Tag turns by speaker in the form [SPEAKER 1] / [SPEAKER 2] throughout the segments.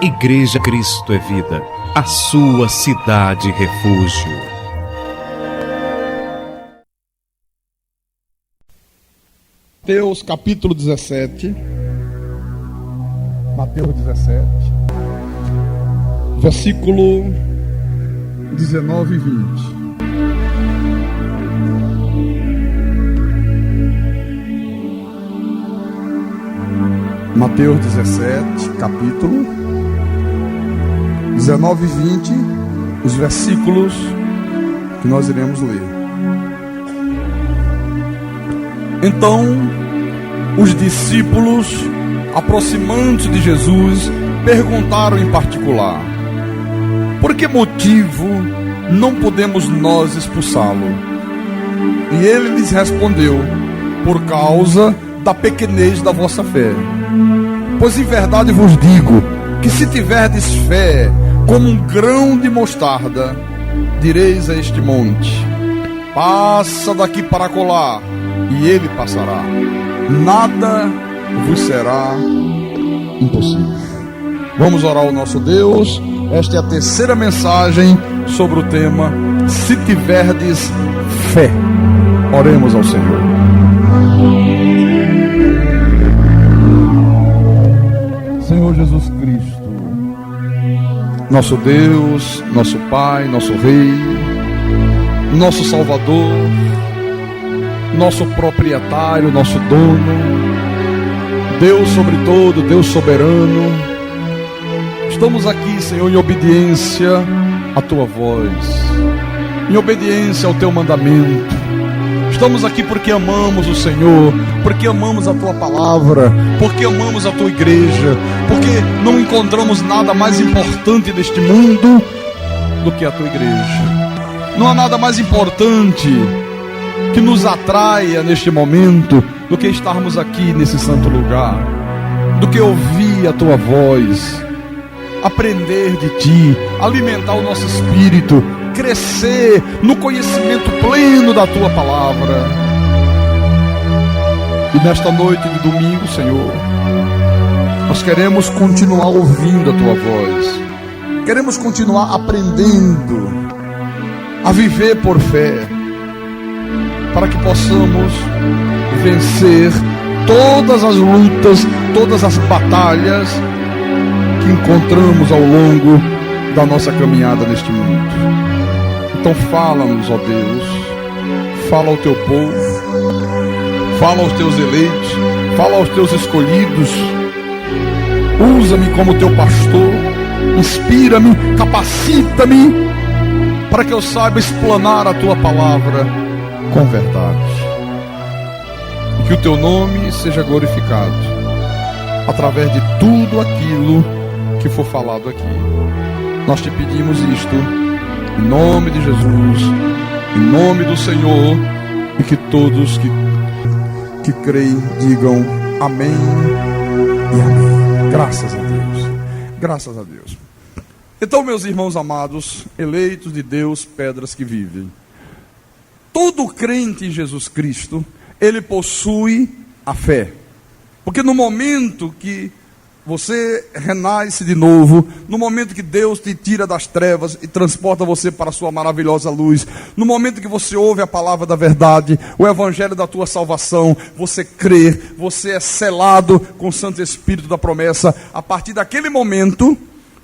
[SPEAKER 1] Igreja Cristo é Vida, a sua cidade refúgio.
[SPEAKER 2] Mateus capítulo 17. Mateus 17. Versículo 19 e 20. Mateus 17, capítulo 19 e 20, os versículos que nós iremos ler. Então, os discípulos, aproximando-se de Jesus, perguntaram em particular: por que motivo não podemos nós expulsá-lo? E ele lhes respondeu: por causa da pequenez da vossa fé. Pois em verdade vos digo, que se tiverdes fé como um grão de mostarda, direis a este monte: passa daqui para acolá, e ele passará. Nada vos será impossível. Vamos orar ao nosso Deus. Esta é a terceira mensagem sobre o tema Se tiverdes fé. Oremos ao Senhor. Senhor Jesus Cristo, nosso Deus, nosso Pai, nosso Rei, nosso Salvador, nosso proprietário, nosso dono, Deus sobre todo, Deus soberano, estamos aqui, Senhor, em obediência à Tua voz, em obediência ao Teu mandamento. Estamos aqui porque amamos o Senhor, porque amamos a Tua palavra, porque amamos a Tua igreja, porque não encontramos nada mais importante neste mundo do que a Tua igreja. Não há nada mais importante que nos atraia neste momento do que estarmos aqui nesse santo lugar, do que ouvir a Tua voz, aprender de Ti, alimentar o nosso espírito, crescer no conhecimento pleno da Tua palavra. E nesta noite de domingo, Senhor, nós queremos continuar ouvindo a Tua voz, queremos continuar aprendendo a viver por fé, para que possamos vencer todas as lutas, todas as batalhas que encontramos ao longo da nossa caminhada neste mundo. Então fala-nos, ó Deus, fala ao Teu povo, fala aos Teus eleitos, fala aos Teus escolhidos. Usa-me como Teu pastor, inspira-me, capacita-me, para que eu saiba explanar a Tua palavra com verdade. E que o Teu nome seja glorificado através de tudo aquilo que for falado aqui. Nós Te pedimos isto em nome de Jesus, em nome do Senhor, e que todos que creem digam amém e amém. Graças a Deus, graças a Deus. Então, meus irmãos amados, eleitos de Deus, pedras que vivem, todo crente em Jesus Cristo, ele possui a fé. Porque no momento que você renasce de novo, no momento que Deus te tira das trevas e transporta você para a sua maravilhosa luz, no momento que você ouve a palavra da verdade, o evangelho da tua salvação, você crê, você é selado com o Santo Espírito da promessa. A partir daquele momento,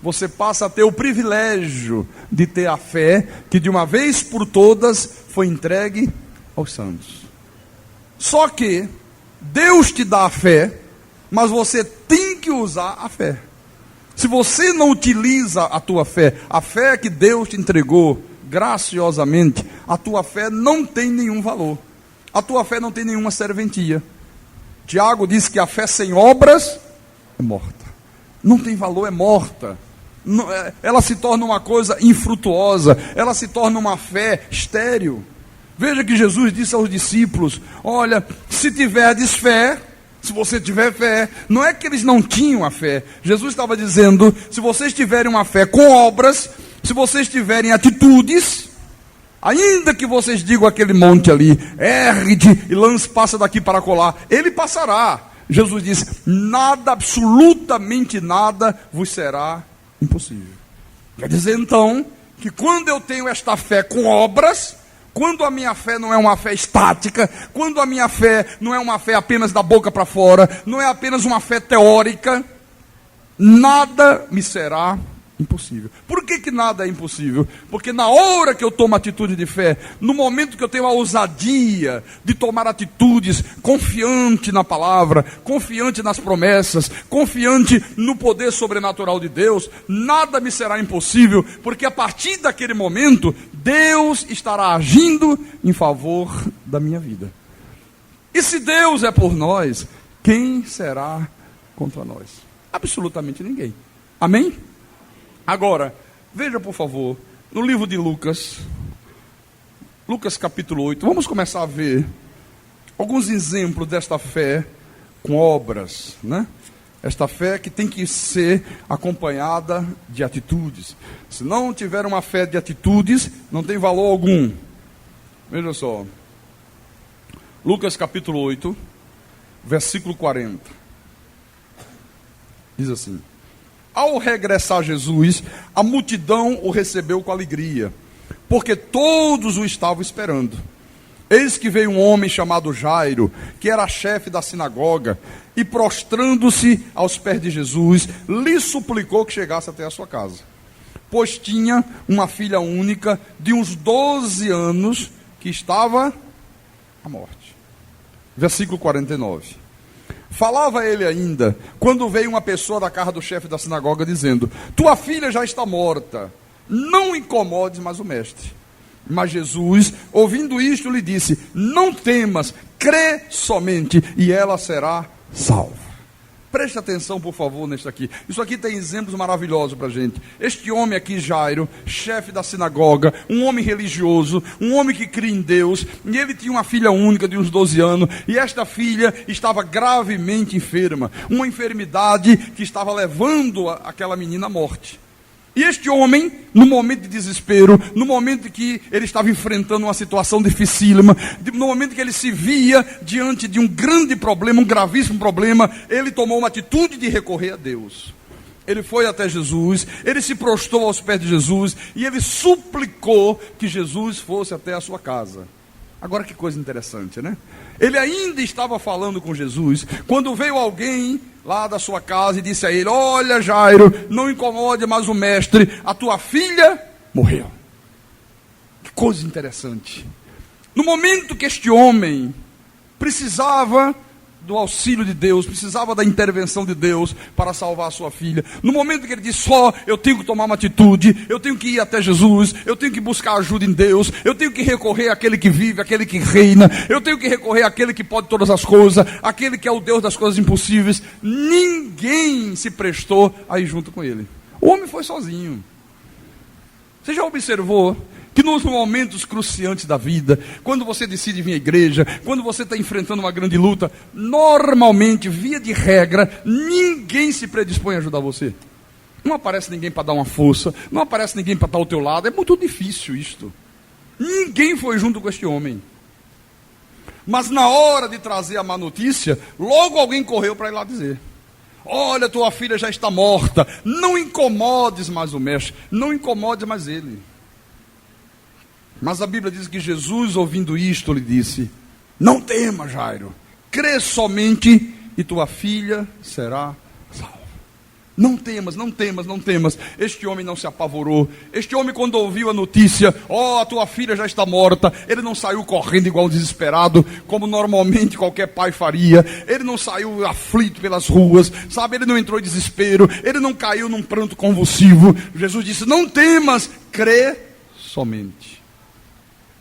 [SPEAKER 2] você passa a ter o privilégio de ter a fé que de uma vez por todas foi entregue aos santos. Só que Deus te dá a fé, mas você tem que usar a fé. Se você não utiliza a tua fé, a fé que Deus te entregou graciosamente, a tua fé não tem nenhum valor. A tua fé não tem nenhuma serventia. Tiago diz que a fé sem obras é morta. Não tem valor, é morta. Ela se torna uma coisa infrutuosa, ela se torna uma fé estéril. Veja que Jesus disse aos discípulos: olha, se tiverdes fé, se você tiver fé, não é que eles não tinham a fé. Jesus estava dizendo: se vocês tiverem uma fé com obras, se vocês tiverem atitudes, ainda que vocês digam aquele monte ali, ergue-te e passa daqui para acolá, ele passará. Jesus disse: nada, absolutamente nada, vos será impossível. Quer dizer então, que quando eu tenho esta fé com obras, quando a minha fé não é uma fé estática, quando a minha fé não é uma fé apenas da boca para fora, não é apenas uma fé teórica, nada me será impossível. Por que nada é impossível? Porque na hora que eu tomo atitude de fé, no momento que eu tenho a ousadia de tomar atitudes confiante na palavra, confiante nas promessas, confiante no poder sobrenatural de Deus, nada me será impossível, porque a partir daquele momento, Deus estará agindo em favor da minha vida. E se Deus é por nós, quem será contra nós? Absolutamente ninguém. Amém? Agora, veja por favor, no livro de Lucas, Lucas capítulo 8, vamos começar a ver alguns exemplos desta fé com obras, né? Esta fé que tem que ser acompanhada de atitudes. Se não tiver uma fé de atitudes, não tem valor algum. Veja só, Lucas capítulo 8, versículo 40, diz assim: ao regressar Jesus, a multidão o recebeu com alegria, porque todos o estavam esperando. Eis que veio um homem chamado Jairo, que era chefe da sinagoga, e prostrando-se aos pés de Jesus, lhe suplicou que chegasse até a sua casa, pois tinha uma filha única de uns 12 anos, que estava à morte. Versículo 49. Falava ele ainda, quando veio uma pessoa da casa do chefe da sinagoga, dizendo: tua filha já está morta, não incomodes mais o mestre. Mas Jesus, ouvindo isto, lhe disse: não temas, crê somente, e ela será salva. Preste atenção, por favor, nisso aqui. Isso aqui tem exemplos maravilhosos para a gente. Este homem aqui, Jairo, chefe da sinagoga, um homem religioso, um homem que cria em Deus, e ele tinha uma filha única de uns 12 anos, e esta filha estava gravemente enferma, uma enfermidade que estava levando aquela menina à morte. E este homem, no momento de desespero, no momento que ele estava enfrentando uma situação dificílima, no momento que ele se via diante de um grande problema, um gravíssimo problema, ele tomou uma atitude de recorrer a Deus. Ele foi até Jesus, ele se prostrou aos pés de Jesus, e ele suplicou que Jesus fosse até a sua casa. Agora que coisa interessante, né? Ele ainda estava falando com Jesus, quando veio alguém lá da sua casa e disse a ele: olha, Jairo, não incomode mais o mestre, a tua filha morreu. Que coisa interessante. No momento que este homem precisava do auxílio de Deus, precisava da intervenção de Deus para salvar a sua filha, no momento que ele disse: eu tenho que tomar uma atitude, eu tenho que ir até Jesus, eu tenho que buscar ajuda em Deus, eu tenho que recorrer àquele que vive, àquele que reina, eu tenho que recorrer àquele que pode todas as coisas, aquele que é o Deus das coisas impossíveis, ninguém se prestou a ir junto com ele. O homem foi sozinho. Você já observou que nos momentos cruciantes da vida, quando você decide vir à igreja, quando você está enfrentando uma grande luta, normalmente, via de regra, ninguém se predispõe a ajudar você. Não aparece ninguém para dar uma força, não aparece ninguém para estar ao teu lado, é muito difícil isto. Ninguém foi junto com este homem. Mas na hora de trazer a má notícia, logo alguém correu para ir lá dizer: olha, tua filha já está morta, não incomodes mais o mestre, não incomodes mais ele. Mas a Bíblia diz que Jesus, ouvindo isto, lhe disse: não temas, Jairo, crê somente e tua filha será salva. Não temas, não temas, não temas. Este homem não se apavorou. Este homem, quando ouviu a notícia: a tua filha já está morta, ele não saiu correndo igual um desesperado, como normalmente qualquer pai faria. Ele não saiu aflito pelas ruas, sabe? Ele não entrou em desespero, ele não caiu num pranto convulsivo. Jesus disse: não temas, crê somente.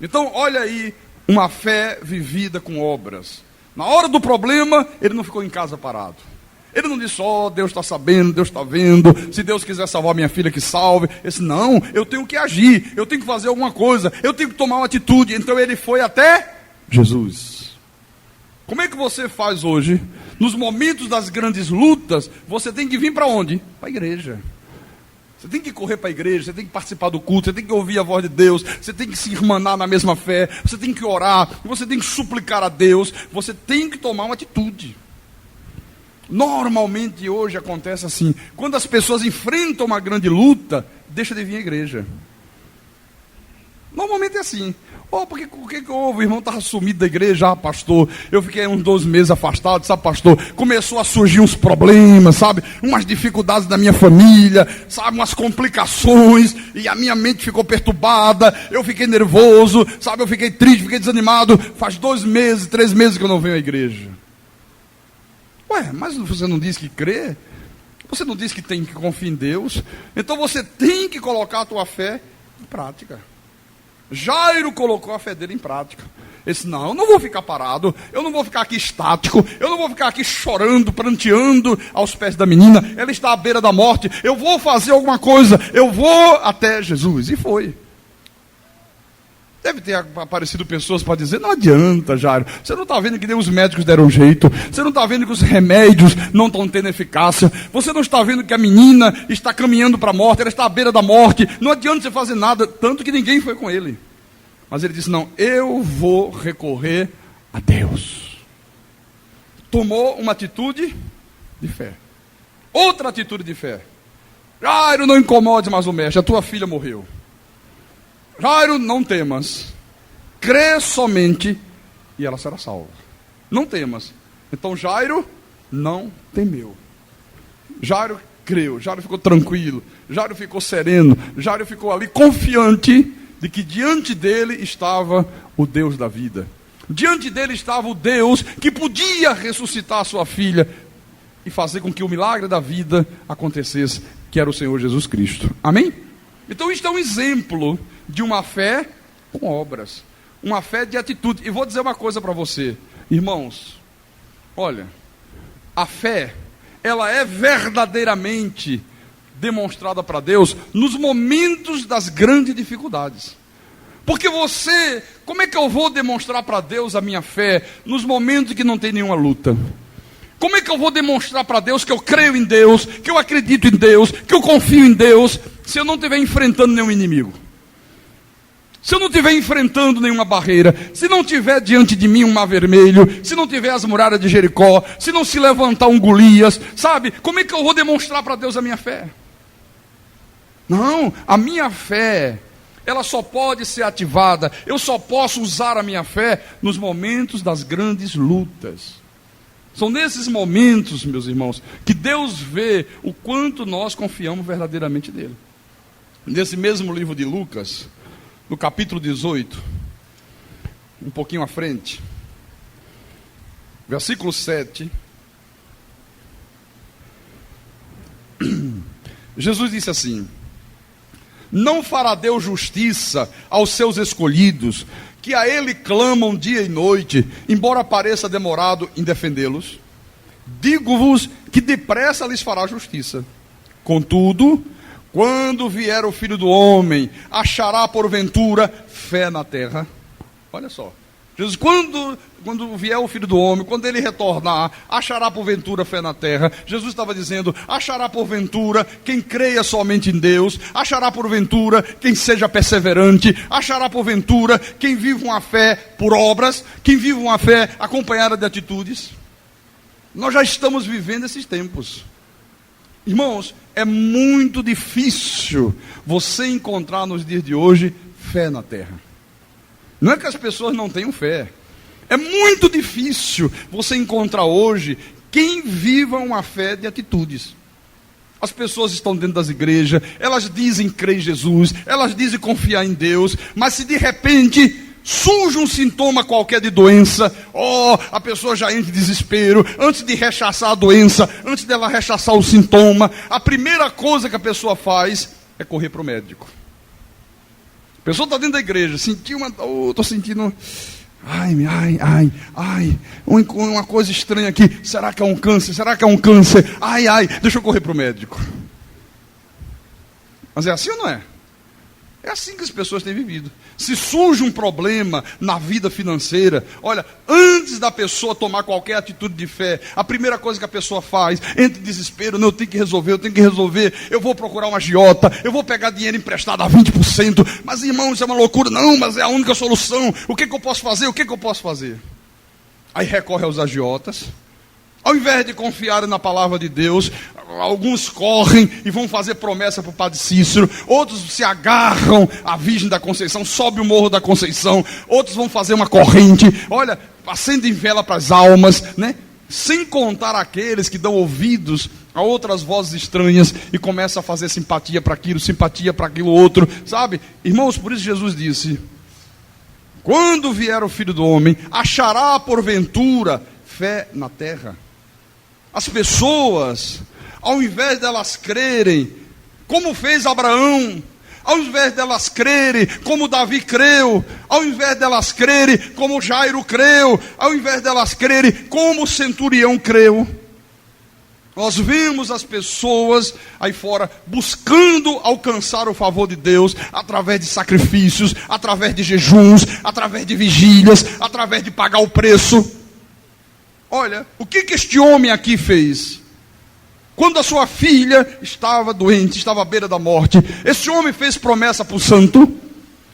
[SPEAKER 2] Então, olha aí, uma fé vivida com obras. Na hora do problema, ele não ficou em casa parado. Ele não disse: Deus está sabendo, Deus está vendo, se Deus quiser salvar minha filha, que salve. Ele disse: não, eu tenho que agir, eu tenho que fazer alguma coisa, eu tenho que tomar uma atitude. Então ele foi até Jesus. Como é que você faz hoje? Nos momentos das grandes lutas, você tem que vir para onde? Para a igreja. Você tem que correr para a igreja, você tem que participar do culto, você tem que ouvir a voz de Deus, você tem que se irmanar na mesma fé, você tem que orar, você tem que suplicar a Deus, você tem que tomar uma atitude. Normalmente hoje acontece assim, quando as pessoas enfrentam uma grande luta, deixa de vir à igreja. Normalmente é assim. Porque o que houve? O irmão estava sumido da igreja, pastor. Eu fiquei uns 12 meses afastado, sabe, pastor? Começou a surgir uns problemas, sabe? Umas dificuldades da minha família, sabe? Umas complicações. E a minha mente ficou perturbada. Eu fiquei nervoso, sabe? Eu fiquei triste, fiquei desanimado. Faz 2 meses, 3 meses que eu não venho à igreja. Mas você não diz que crê? Você não diz que tem que confiar em Deus? Então você tem que colocar a tua fé em prática. Jairo colocou a fé dele em prática. Ele disse, não, eu não vou ficar parado, eu não vou ficar aqui estático, eu não vou ficar aqui chorando, pranteando aos pés da menina, ela está à beira da morte, eu vou fazer alguma coisa, eu vou até Jesus. E foi. Deve ter aparecido pessoas para dizer, não adianta, Jairo, você não está vendo que nem os médicos deram jeito, você não está vendo que os remédios não estão tendo eficácia, você não está vendo que a menina está caminhando para a morte, ela está à beira da morte, não adianta você fazer nada, tanto que ninguém foi com ele. Mas ele disse, não, eu vou recorrer a Deus. Tomou uma atitude de fé. Outra atitude de fé. Jairo, não incomode mais o mestre, a tua filha morreu. Jairo, não temas, crê somente e ela será salva. Não temas. Então Jairo não temeu. Jairo creu, Jairo ficou tranquilo, Jairo ficou sereno, Jairo ficou ali confiante de que diante dele estava o Deus da vida. Diante dele estava o Deus que podia ressuscitar a sua filha e fazer com que o milagre da vida acontecesse, que era o Senhor Jesus Cristo. Amém? Então isto é um exemplo de uma fé com obras, uma fé de atitude. E vou dizer uma coisa para você, irmãos, olha, a fé, ela é verdadeiramente demonstrada para Deus nos momentos das grandes dificuldades. Porque como é que eu vou demonstrar para Deus a minha fé nos momentos em que não tem nenhuma luta? Como é que eu vou demonstrar para Deus que eu creio em Deus, que eu acredito em Deus, que eu confio em Deus, se eu não estiver enfrentando nenhum inimigo? Se eu não estiver enfrentando nenhuma barreira, se não tiver diante de mim um mar vermelho, se não tiver as muralhas de Jericó, se não se levantar um Golias, sabe? Como é que eu vou demonstrar para Deus a minha fé? Não, a minha fé, ela só pode ser ativada, eu só posso usar a minha fé nos momentos das grandes lutas. São nesses momentos, meus irmãos, que Deus vê o quanto nós confiamos verdadeiramente nele. Nesse mesmo livro de Lucas, no capítulo 18, um pouquinho à frente, versículo 7, Jesus disse assim: não fará Deus justiça aos seus escolhidos, que a ele clamam dia e noite, embora pareça demorado em defendê-los? Digo-vos que depressa lhes fará justiça. Contudo, quando vier o Filho do Homem, achará porventura fé na terra? Olha só, Jesus, quando vier o Filho do Homem, quando ele retornar, achará porventura fé na terra? Jesus estava dizendo, achará porventura quem creia somente em Deus, achará porventura quem seja perseverante, achará porventura quem vive uma fé por obras, quem vive uma fé acompanhada de atitudes. Nós já estamos vivendo esses tempos. Irmãos, é muito difícil você encontrar nos dias de hoje fé na terra. Não é que as pessoas não tenham fé. É muito difícil você encontrar hoje quem viva uma fé de atitudes. As pessoas estão dentro das igrejas, elas dizem crer em Jesus, elas dizem confiar em Deus, mas se de repente surge um sintoma qualquer de doença, a pessoa já entra em desespero. Antes de rechaçar a doença, antes dela rechaçar o sintoma, a primeira coisa que a pessoa faz é correr para o médico. A pessoa está dentro da igreja, estou sentindo, uma coisa estranha aqui, será que é um câncer? Deixa eu correr para o médico. Mas é assim ou não é? É assim que as pessoas têm vivido. Se surge um problema na vida financeira, olha, antes da pessoa tomar qualquer atitude de fé, a primeira coisa que a pessoa faz, entra em desespero, não, eu tenho que resolver, eu vou procurar uma agiota, eu vou pegar dinheiro emprestado a 20%, mas irmão, isso é uma loucura. Não, mas é a única solução, o que eu posso fazer? Aí recorre aos agiotas, Ao invés de confiarem na palavra de Deus, alguns correm e vão fazer promessa para o Padre Cícero, outros se agarram à Virgem da Conceição, sobe o Morro da Conceição, outros vão fazer uma corrente, olha, acendem vela para as almas, né? Sem contar aqueles que dão ouvidos a outras vozes estranhas e começam a fazer simpatia para aquilo outro, sabe? Irmãos, por isso Jesus disse: quando vier o Filho do Homem, achará porventura fé na terra? As pessoas, ao invés delas crerem, como fez Abraão, ao invés delas crerem como Davi creu, ao invés delas crerem como Jairo creu, ao invés delas crerem como o centurião creu, nós vemos as pessoas aí fora buscando alcançar o favor de Deus através de sacrifícios, através de jejuns, através de vigílias, através de pagar o preço. Olha, o que este homem aqui fez? Quando a sua filha estava doente, estava à beira da morte, esse homem fez promessa para o santo.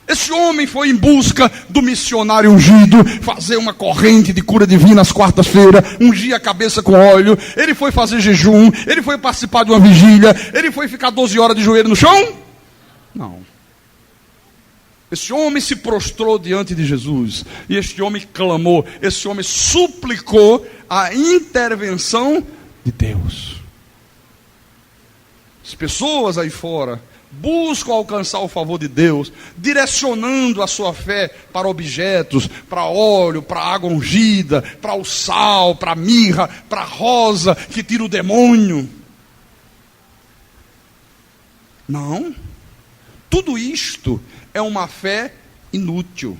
[SPEAKER 2] Esse homem foi em busca do missionário ungido, fazer uma corrente de cura divina às quartas-feiras, ungir a cabeça com óleo. Ele foi fazer jejum, ele foi participar de uma vigília, ele foi ficar 12 horas de joelho no chão? Não. Esse homem se prostrou diante de Jesus, e este homem clamou, esse homem suplicou a intervenção de Deus. As pessoas aí fora buscam alcançar o favor de Deus, direcionando a sua fé para objetos, para óleo, para água ungida, para o sal, para a mirra, para a rosa que tira o demônio. Não. Tudo isto é uma fé inútil.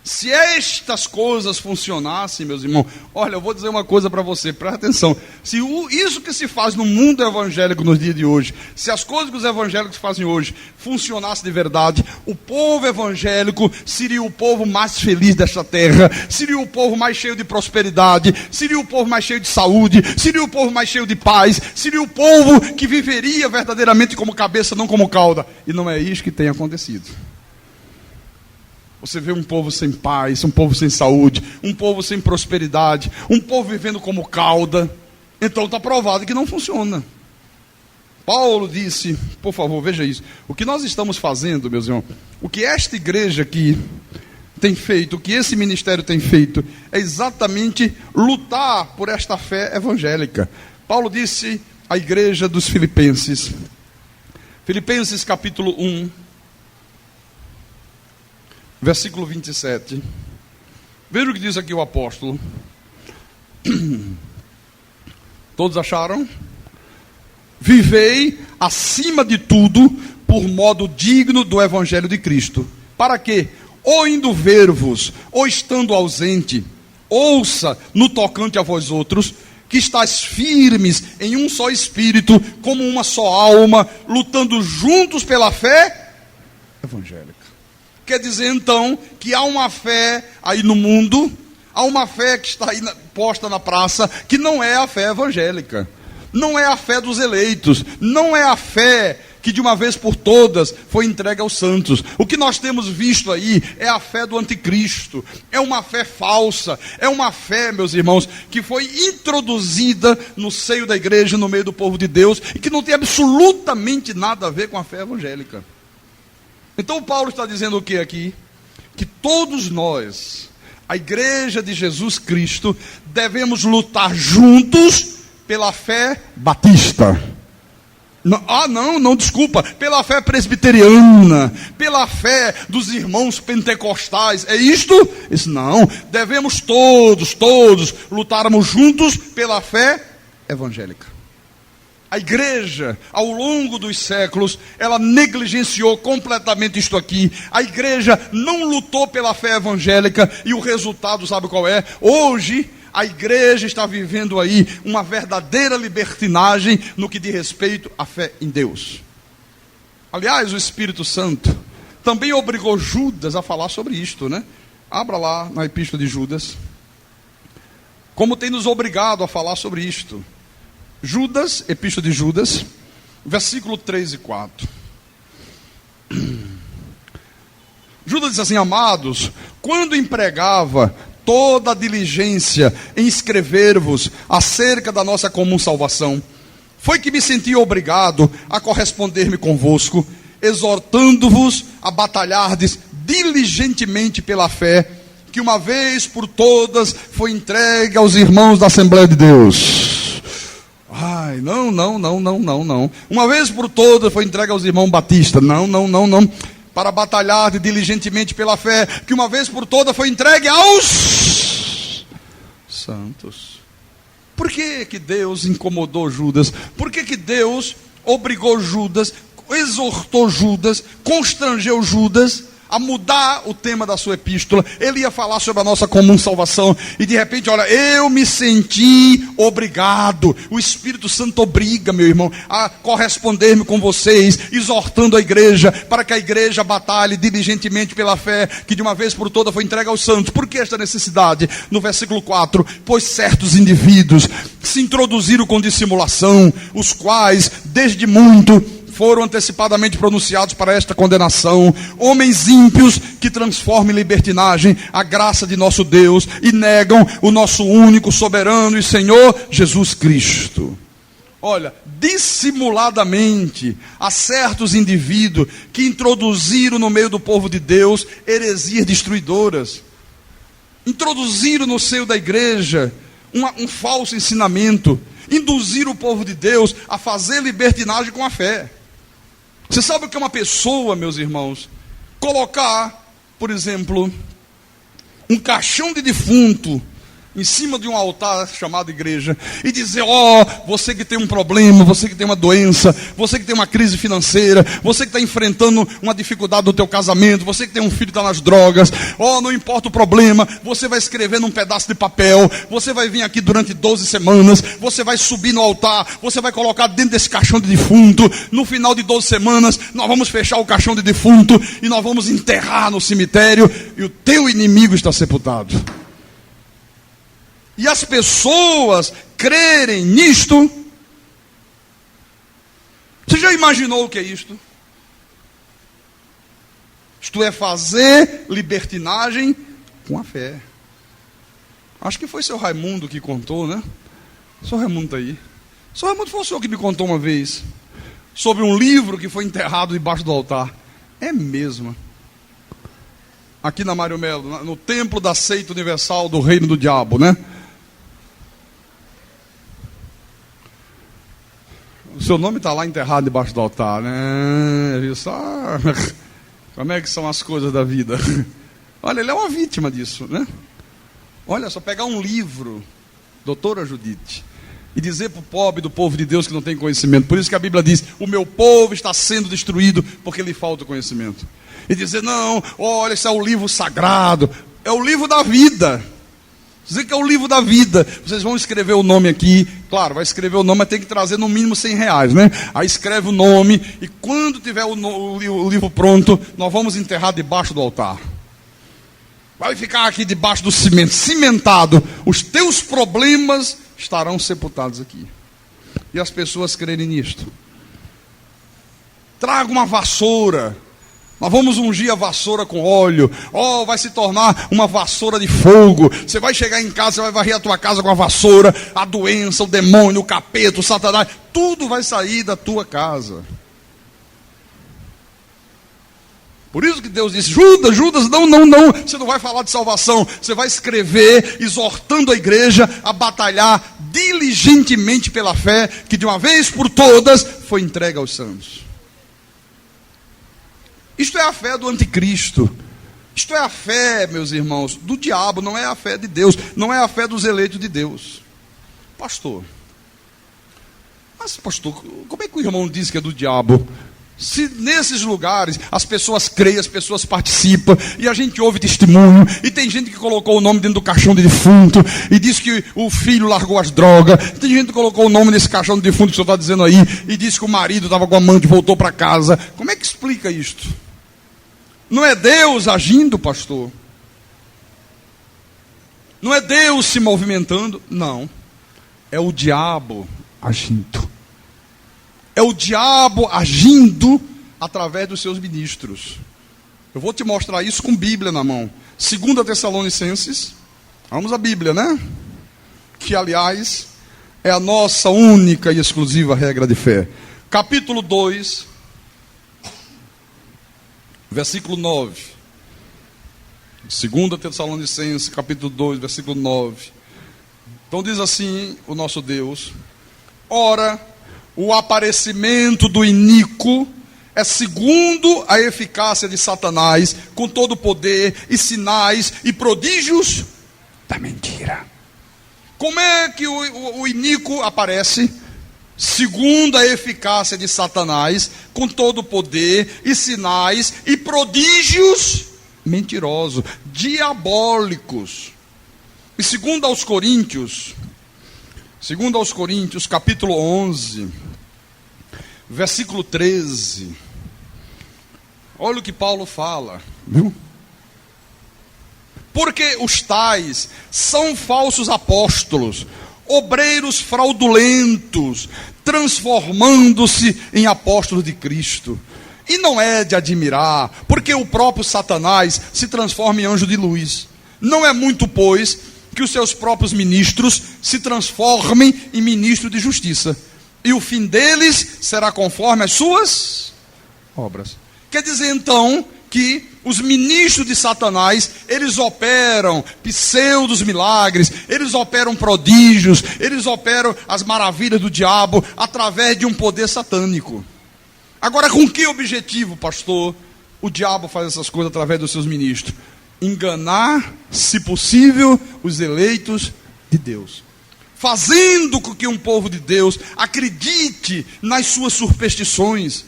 [SPEAKER 2] Se estas coisas funcionassem, meus irmãos, olha, eu vou dizer uma coisa para você, presta atenção. Se isso que se faz no mundo evangélico nos dias de hoje, se as coisas que os evangélicos fazem hoje funcionassem de verdade, o povo evangélico seria o povo mais feliz desta terra, seria o povo mais cheio de prosperidade, seria o povo mais cheio de saúde, seria o povo mais cheio de paz, seria o povo que viveria verdadeiramente como cabeça, não como cauda. E não é isso que tem acontecido. Você vê um povo sem paz, um povo sem saúde, um povo sem prosperidade, um povo vivendo como cauda. Então está provado que não funciona. Paulo disse, por favor, veja isso. O que nós estamos fazendo, meus irmãos, o que esta igreja aqui tem feito, o que esse ministério tem feito, é exatamente lutar por esta fé evangélica. Paulo disse à igreja dos Filipenses, Filipenses capítulo 1, versículo 27. Veja o que diz aqui o apóstolo. Todos acharam? Vivei acima de tudo por modo digno do evangelho de Cristo. Para quê? Ou indo ver-vos, ou estando ausente, ouça no tocante a vós outros, que estáis firmes em um só espírito, como uma só alma, lutando juntos pela fé evangélica. Quer dizer, então, que há uma fé aí no mundo, há uma fé que está aí posta na praça, que não é a fé evangélica, não é a fé dos eleitos, não é a fé que de uma vez por todas foi entregue aos santos. O que nós temos visto aí é a fé do anticristo, é uma fé falsa, é uma fé, meus irmãos, que foi introduzida no seio da igreja, no meio do povo de Deus, e que não tem absolutamente nada a ver com a fé evangélica. Então Paulo está dizendo o que aqui? Que todos nós, a igreja de Jesus Cristo, devemos lutar juntos pela fé batista. Desculpa, pela fé presbiteriana, pela fé dos irmãos pentecostais. É isto? Isso não. Devemos todos lutarmos juntos pela fé evangélica. A igreja, ao longo dos séculos, ela negligenciou completamente isto aqui. A igreja não lutou pela fé evangélica e o resultado, sabe qual é? Hoje, a igreja está vivendo aí uma verdadeira libertinagem no que diz respeito à fé em Deus. Aliás, o Espírito Santo também obrigou Judas a falar sobre isto, né? Abra lá na Epístola de Judas. Como tem nos obrigado a falar sobre isto. Judas, Epístola de Judas, versículo 3 e 4. Judas diz assim: amados, quando empregava toda a diligência em escrever-vos acerca da nossa comum salvação, foi que me senti obrigado a corresponder-me convosco, exortando-vos a batalhardes diligentemente pela fé, que uma vez por todas foi entregue aos irmãos da Assembleia de Deus. Ai, não. Uma vez por todas foi entregue aos irmãos batistas. Não. Para batalhar diligentemente pela fé, que uma vez por todas foi entregue aos santos. Por que que Deus incomodou Judas? Por que que Deus obrigou Judas, exortou Judas, constrangeu Judas a mudar o tema da sua epístola? Ele ia falar sobre a nossa comum salvação, e de repente, olha, eu me senti obrigado. O Espírito Santo obriga, meu irmão, a corresponder-me com vocês, exortando a igreja, para que a igreja batalhe diligentemente pela fé, que de uma vez por todas foi entregue aos santos. Por que esta necessidade? No versículo 4, pois certos indivíduos se introduziram com dissimulação, os quais, desde muito, foram antecipadamente pronunciados para esta condenação, homens ímpios que transformam em libertinagem a graça de nosso Deus e negam o nosso único soberano e Senhor Jesus Cristo. Olha, dissimuladamente, há certos indivíduos que introduziram no meio do povo de Deus heresias destruidoras, introduziram no seio da igreja um falso ensinamento, induziram o povo de Deus a fazer libertinagem com a fé. Você sabe o que é uma pessoa, meus irmãos, colocar, por exemplo, um caixão de defunto em cima de um altar chamado igreja e dizer, você que tem um problema, você que tem uma doença, você que tem uma crise financeira, você que está enfrentando uma dificuldade no teu casamento, você que tem um filho que está nas drogas, não importa o problema, você vai escrever num pedaço de papel, você vai vir aqui durante 12 semanas, você vai subir no altar, você vai colocar dentro desse caixão de defunto, no final de 12 semanas, nós vamos fechar o caixão de defunto e nós vamos enterrar no cemitério e o teu inimigo está sepultado. E as pessoas crerem nisto. Você já imaginou o que é isto? Isto é fazer libertinagem com a fé. Acho que foi seu Raimundo que contou, né? Seu Raimundo está aí. Seu Raimundo foi o senhor que me contou uma vez sobre um livro que foi enterrado debaixo do altar. É mesmo. Aqui na Mário Melo, no templo da seita universal do reino do diabo, né? O seu nome está lá enterrado debaixo do altar, né? Viu só? Como é que são as coisas da vida? Olha, ele é uma vítima disso, né? Olha só, pegar um livro, doutora Judite, e dizer para o pobre do povo de Deus que não tem conhecimento. Por isso que a Bíblia diz, o meu povo está sendo destruído porque lhe falta o conhecimento. E dizer, não, olha, esse é o livro sagrado, é o livro da vida. Dizer que é o livro da vida. Vocês vão escrever o nome aqui. Claro, vai escrever o nome, mas tem que trazer no mínimo R$100, né? Aí escreve o nome. E quando tiver o livro pronto, nós vamos enterrar debaixo do altar. Vai ficar aqui debaixo do cimento, cimentado. Os teus problemas estarão sepultados aqui. E as pessoas crerem nisto. Traga uma vassoura. Nós vamos ungir a vassoura com óleo. Vai se tornar uma vassoura de fogo. Você vai chegar em casa, você vai varrer a tua casa com a vassoura. A doença, o demônio, o capeta, o satanás, tudo vai sair da tua casa. Por isso que Deus disse, Judas, não. Você não vai falar de salvação. Você vai escrever, exortando a igreja a batalhar diligentemente pela fé, que de uma vez por todas foi entregue aos santos. Isto é a fé do anticristo. Isto é a fé, meus irmãos, do diabo. Não é a fé de Deus. Não é a fé dos eleitos de Deus. Pastor, como é que o irmão diz que é do diabo? Se nesses lugares as pessoas creem, as pessoas participam, e a gente ouve testemunho, e tem gente que colocou o nome dentro do caixão de defunto, e diz que o filho largou as drogas, tem gente que colocou o nome nesse caixão de defunto que o senhor está dizendo aí, e diz que o marido estava com a amante e voltou para casa. Como é que explica isto? Não é Deus agindo, pastor? Não é Deus se movimentando? Não. É o diabo agindo. É o diabo agindo através dos seus ministros. Eu vou te mostrar isso com Bíblia na mão. 2 Tessalonicenses, Vamos à Bíblia, né? Que, aliás, é a nossa única e exclusiva regra de fé. Capítulo 2, versículo 9. 2 Tessalonicenses, capítulo 2, versículo 9. Então diz assim o nosso Deus: ora, o aparecimento do iníquo é segundo a eficácia de Satanás, com todo o poder e sinais e prodígios da mentira. Como é que o iníquo aparece? Segundo a eficácia de Satanás, com todo o poder e sinais e prodígios mentirosos, diabólicos. E segundo aos Coríntios, capítulo 11, versículo 13. Olha o que Paulo fala, viu? Porque os tais são falsos apóstolos, obreiros fraudulentos, transformando-se em apóstolos de Cristo. E não é de admirar, porque o próprio Satanás se transforma em anjo de luz. Não é muito, pois, que os seus próprios ministros se transformem em ministros de justiça, e o fim deles será conforme as suas obras. Quer dizer, então, que os ministros de Satanás, eles operam pseudos milagres, eles operam prodígios, eles operam as maravilhas do diabo através de um poder satânico. Agora, com que objetivo, pastor, o diabo faz essas coisas através dos seus ministros? Enganar, se possível, os eleitos de Deus, fazendo com que um povo de Deus acredite nas suas superstições.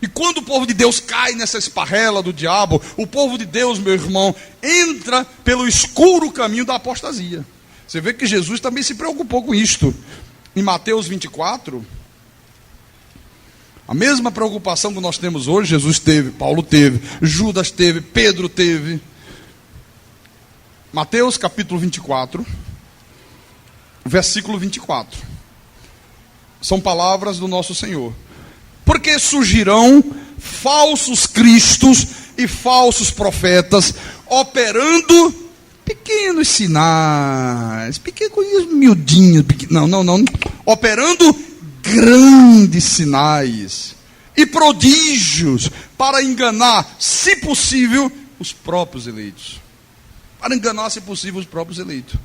[SPEAKER 2] E quando o povo de Deus cai nessa esparrela do diabo, o povo de Deus, meu irmão, entra pelo escuro caminho da apostasia. Você vê que Jesus também se preocupou com isto. Em Mateus 24, a mesma preocupação que nós temos hoje, Jesus teve, Paulo teve, Judas teve, Pedro teve. Mateus capítulo 24, versículo 24. São palavras do nosso Senhor. Porque surgirão falsos cristos e falsos profetas, operando pequenos sinais, pequenos coisas miudinhas, não, operando grandes sinais e prodígios, para enganar, se possível, os próprios eleitos. Para enganar, se possível, os próprios eleitos.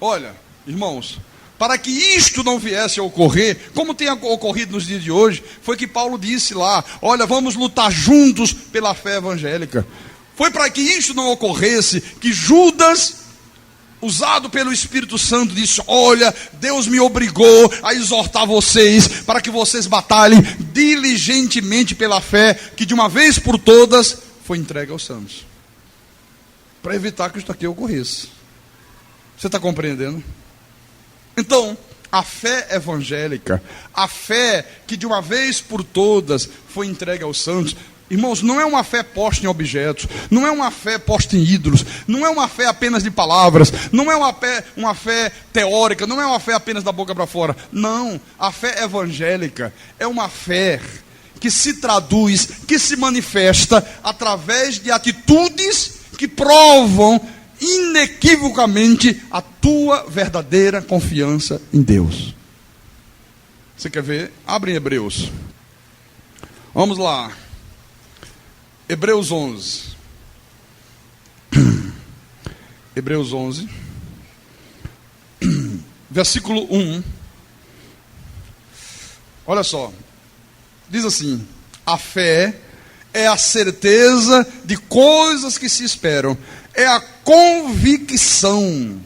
[SPEAKER 2] Olha, irmãos, para que isto não viesse a ocorrer, como tem ocorrido nos dias de hoje, foi que Paulo disse lá: olha, vamos lutar juntos pela fé evangélica. Foi para que isto não ocorresse que Judas, usado pelo Espírito Santo, disse: olha, Deus me obrigou a exortar vocês, para que vocês batalhem diligentemente pela fé, que de uma vez por todas foi entregue aos santos. Para evitar que isso aqui ocorresse. Você está compreendendo? Então, a fé evangélica, a fé que de uma vez por todas foi entregue aos santos, irmãos, não é uma fé posta em objetos, não é uma fé posta em ídolos, não é uma fé apenas de palavras, não é uma fé teórica, não é uma fé apenas da boca para fora. Não, a fé evangélica é uma fé que se traduz, que se manifesta através de atitudes que provam inequivocamente a tua verdadeira confiança em Deus. Você quer ver? Abre em Hebreus. Vamos lá. Hebreus 11. Hebreus 11. Versículo 1. Olha só. Diz assim: a fé é a certeza de coisas que se esperam, é a convicção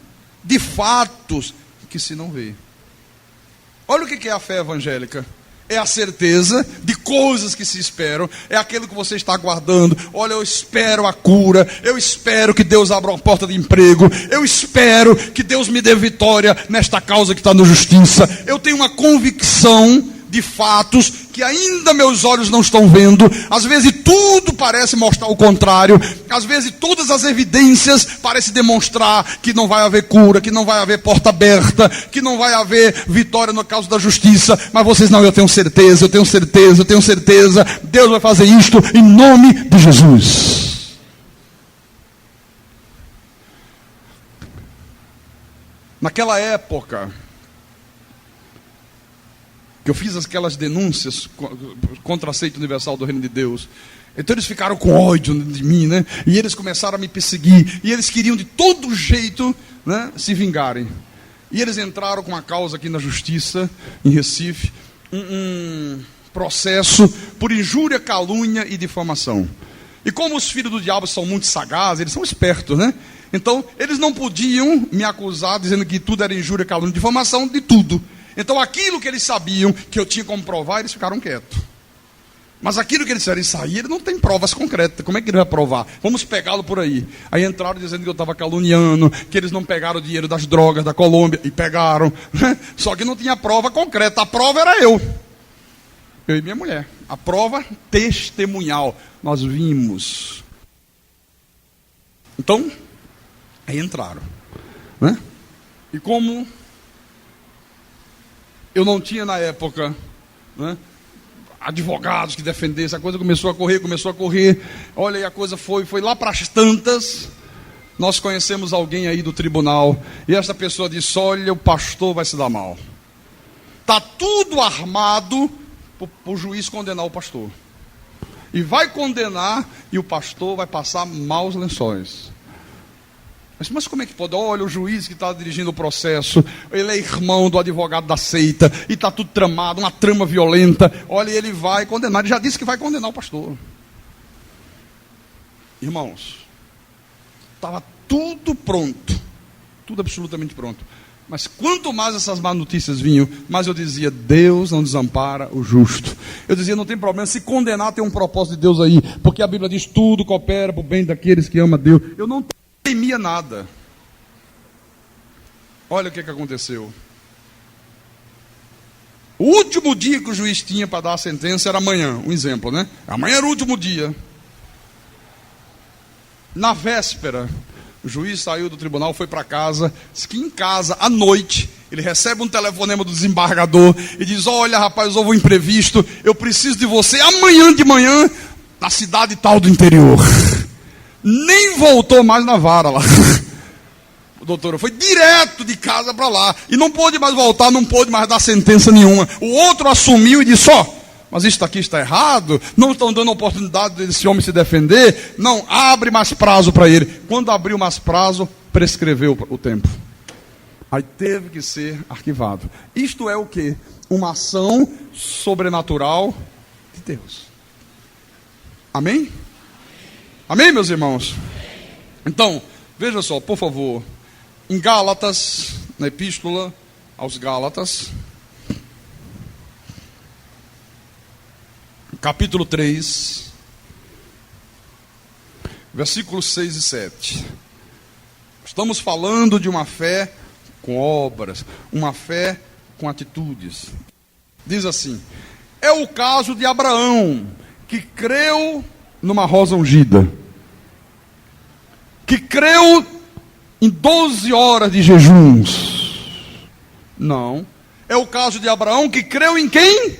[SPEAKER 2] de fatos que se não vê. Olha o que é a fé evangélica. É a certeza de coisas que se esperam, é aquilo que você está aguardando. Olha, eu espero a cura, eu espero que Deus abra uma porta de emprego, eu espero que Deus me dê vitória nesta causa que está na justiça. Eu tenho uma convicção de fatos que ainda meus olhos não estão vendo. Às vezes tudo parece mostrar o contrário. Às vezes todas as evidências parecem demonstrar que não vai haver cura, que não vai haver porta aberta, que não vai haver vitória no caso da justiça. Mas vocês não, eu tenho certeza, eu tenho certeza, eu tenho certeza. Deus vai fazer isto em nome de Jesus. Naquela época que eu fiz aquelas denúncias contra a seita universal do Reino de Deus, então eles ficaram com ódio de mim, né? E eles começaram a me perseguir, e eles queriam de todo jeito, né, se vingarem. E eles entraram com uma causa aqui na justiça, em Recife, um processo por injúria, calúnia e difamação. E como os filhos do diabo são muito sagazes, eles são espertos, né? Então, eles não podiam me acusar dizendo que tudo era injúria, calúnia e difamação, de tudo. Então, aquilo que eles sabiam que eu tinha como provar, eles ficaram quietos. Mas aquilo que eles disseram, isso aí, ele não tem provas concretas. Como é que ele vai provar? Vamos pegá-lo por aí. Aí entraram dizendo que eu estava caluniando, que eles não pegaram o dinheiro das drogas da Colômbia, e pegaram. Só que não tinha prova concreta. A prova era eu e minha mulher. A prova testemunhal. Nós vimos. Então, aí entraram, né? E como eu não tinha na época, né, advogados que defendessem, a coisa começou a correr. Olha, e a coisa foi lá para as tantas. Nós conhecemos alguém aí do tribunal, e essa pessoa disse: olha, o pastor vai se dar mal. Está tudo armado para o juiz condenar o pastor. E vai condenar, e o pastor vai passar maus lençóis. Mas como é que pode? Olha, o juiz que está dirigindo o processo, ele é irmão do advogado da seita, e está tudo tramado, uma trama violenta. Olha, ele vai condenar, ele já disse que vai condenar o pastor. Irmãos, estava tudo pronto, tudo absolutamente pronto. Mas quanto mais essas más notícias vinham, mais eu dizia: Deus não desampara o justo. Eu dizia: não tem problema, se condenar tem um propósito de Deus aí, porque a Bíblia diz: tudo coopera para o bem daqueles que amam a Deus. Eu não temia nada. Olha o que aconteceu. O último dia que o juiz tinha para dar a sentença era amanhã, um exemplo, né? Amanhã era o último dia. Na véspera, o juiz saiu do tribunal, foi para casa, disse que em casa, à noite, ele recebe um telefonema do desembargador e diz: olha, rapaz, houve um imprevisto, eu preciso de você amanhã de manhã, na cidade tal do interior. Nem voltou mais na vara lá. O doutor foi direto de casa para lá. E não pôde mais voltar, não pôde mais dar sentença nenhuma. O outro assumiu e disse: ó, mas isso aqui está errado. Não estão dando oportunidade desse homem se defender. Não, abre mais prazo para ele. Quando abriu mais prazo, prescreveu o tempo. Aí teve que ser arquivado. Isto é o quê? Uma ação sobrenatural de Deus. Amém? Amém, meus irmãos? Então, veja só, por favor, em Gálatas, na epístola aos Gálatas, capítulo 3, versículos 6 e 7. Estamos falando de uma fé com obras, uma fé com atitudes. Diz assim: é o caso de Abraão, que creu numa rosa ungida, que creu em 12 horas de jejuns. Não, é o caso de Abraão, que creu em quem?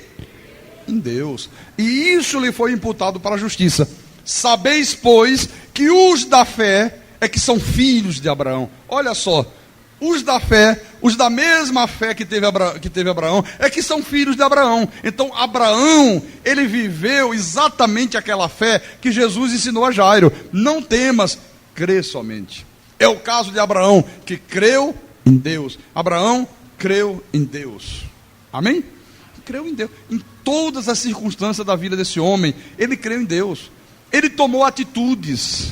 [SPEAKER 2] Em Deus, e isso lhe foi imputado para a justiça. Sabeis, pois, que os da fé é que são filhos de Abraão. Olha só, os da fé, os da mesma fé que teve Abraão, é que são filhos de Abraão. Então Abraão, ele viveu exatamente aquela fé que Jesus ensinou a Jairo: não temas, crê somente. É o caso de Abraão, que creu em Deus. Abraão creu em Deus. Amém? Creu em Deus. Em todas as circunstâncias da vida desse homem, ele creu em Deus. Ele tomou atitudes.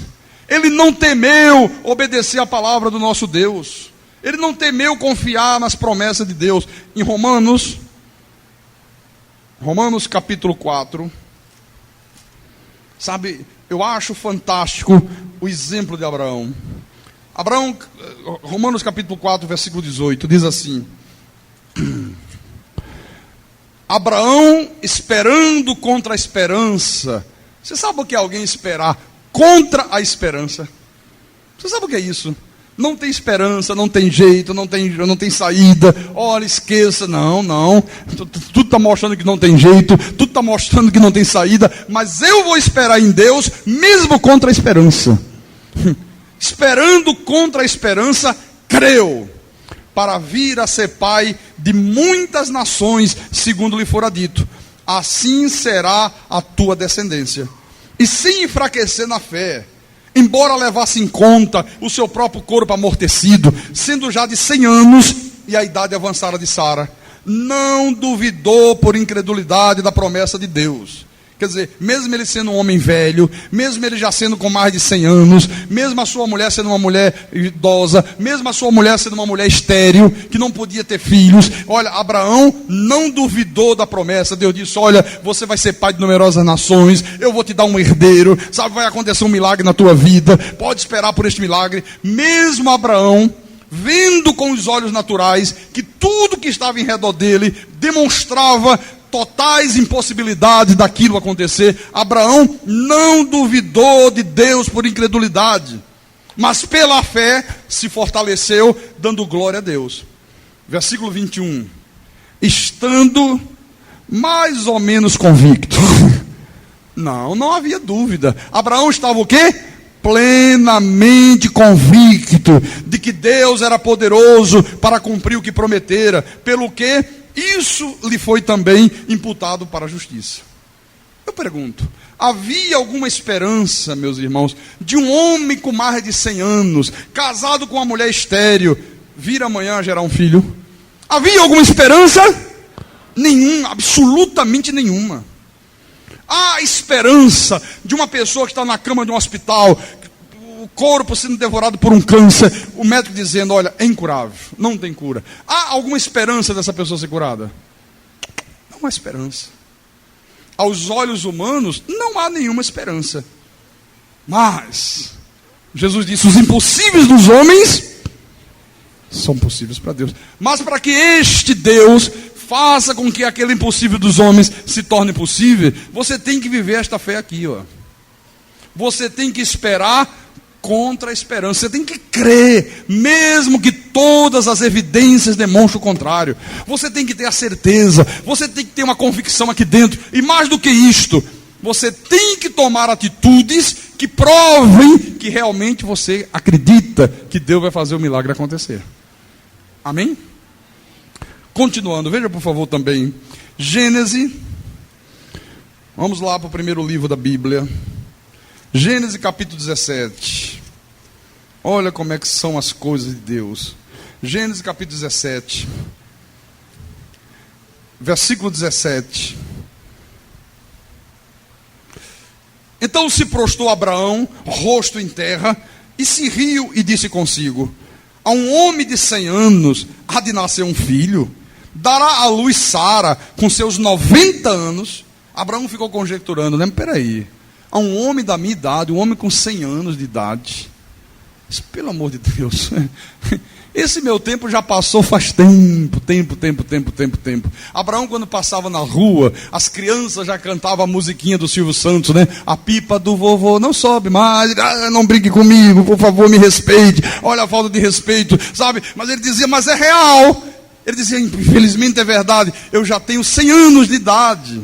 [SPEAKER 2] Ele não temeu obedecer a palavra do nosso Deus. Ele não temeu confiar nas promessas de Deus. Em Romanos capítulo 4, sabe, eu acho fantástico o exemplo de Abraão. Romanos capítulo 4, versículo 18, diz assim: Abraão esperando contra a esperança. Você sabe o que é alguém esperar contra a esperança? Você sabe o que é isso? Não tem esperança, não tem jeito, não tem saída. Olha, esqueça, não. Tudo está mostrando que não tem jeito, tudo está mostrando que não tem saída, mas eu vou esperar em Deus, mesmo contra a esperança. Esperando contra a esperança, creu. para vir a ser pai de muitas nações, segundo lhe fora dito. Assim será a tua descendência. E sem enfraquecer na fé, embora levasse em conta o seu próprio corpo amortecido, sendo já de 100 anos e a idade avançada de Sara, não duvidou por incredulidade da promessa de Deus. Quer dizer, mesmo ele sendo um homem velho, mesmo ele já sendo com mais de 100 anos, mesmo a sua mulher sendo uma mulher idosa, mesmo a sua mulher sendo uma mulher estéril, que não podia ter filhos, olha, Abraão não duvidou da promessa. Deus disse, olha, você vai ser pai de numerosas nações, eu vou te dar um herdeiro, sabe, vai acontecer um milagre na tua vida, pode esperar por este milagre. Mesmo Abraão, vendo com os olhos naturais que tudo que estava em redor dele demonstrava totais impossibilidades daquilo acontecer, Abraão não duvidou de Deus por incredulidade, mas pela fé se fortaleceu, dando glória a Deus. Versículo 21. Estando mais ou menos convicto. Não havia dúvida. Abraão estava o quê? Plenamente convicto de que Deus era poderoso para cumprir o que prometera, pelo que isso lhe foi também imputado para a justiça. Eu pergunto, havia alguma esperança, meus irmãos, de um homem com mais de 100 anos, casado com uma mulher estéril, vir amanhã gerar um filho? Havia alguma esperança? Nenhuma, absolutamente nenhuma. Há esperança de uma pessoa que está na cama de um hospital, o corpo sendo devorado por um câncer, o médico dizendo, olha, é incurável, não tem cura. Há alguma esperança dessa pessoa ser curada? Não há esperança. Aos olhos humanos, não há nenhuma esperança. Mas, Jesus disse, os impossíveis dos homens são possíveis para Deus. Mas para que este Deus faça com que aquele impossível dos homens se torne possível, você tem que viver esta fé aqui, ó. Você tem que esperar contra a esperança. Você tem que crer, mesmo que todas as evidências demonstrem o contrário. Você tem que ter a certeza, você tem que ter uma convicção aqui dentro. E mais do que isto, você tem que tomar atitudes que provem que realmente você acredita que Deus vai fazer o milagre acontecer. Amém? Continuando, veja por favor também Gênesis. Vamos lá para o primeiro livro da Bíblia. Gênesis capítulo 17. Olha como é que são as coisas de Deus. Gênesis capítulo 17. Versículo 17. Então se prostrou Abraão, rosto em terra, e se riu e disse consigo, a um homem de 100 anos há de nascer um filho, dará à luz Sara com seus 90 anos. Abraão ficou conjecturando, né? Peraí, a um homem da minha idade, um homem com 100 anos de idade, isso, pelo amor de Deus, esse meu tempo já passou faz tempo. Abraão, quando passava na rua, as crianças já cantavam a musiquinha do Silvio Santos, né? A pipa do vovô não sobe mais, não brinque comigo, por favor, me respeite. Olha a falta de respeito, sabe? Mas ele dizia, mas é real. Ele dizia, infelizmente é verdade, eu já tenho 100 anos de idade.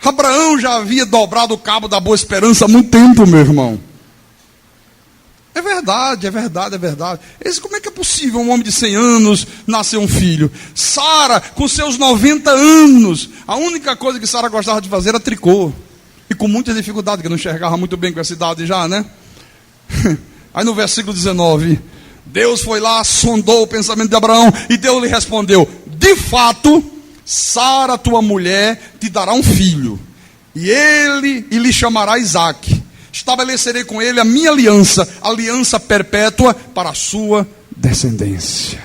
[SPEAKER 2] Abraão já havia dobrado o cabo da boa esperança há muito tempo, meu irmão. É verdade. Como é que é possível um homem de 100 anos nascer um filho? Sara, com seus 90 anos, a única coisa que Sara gostava de fazer era tricô. E com muita dificuldade, que não enxergava muito bem com essa idade já, né? Aí no versículo 19, Deus foi lá, sondou o pensamento de Abraão, e Deus lhe respondeu, de fato, Sara, tua mulher, te dará um filho, e lhe chamará Isaque. Estabelecerei com ele a minha aliança perpétua para a sua descendência.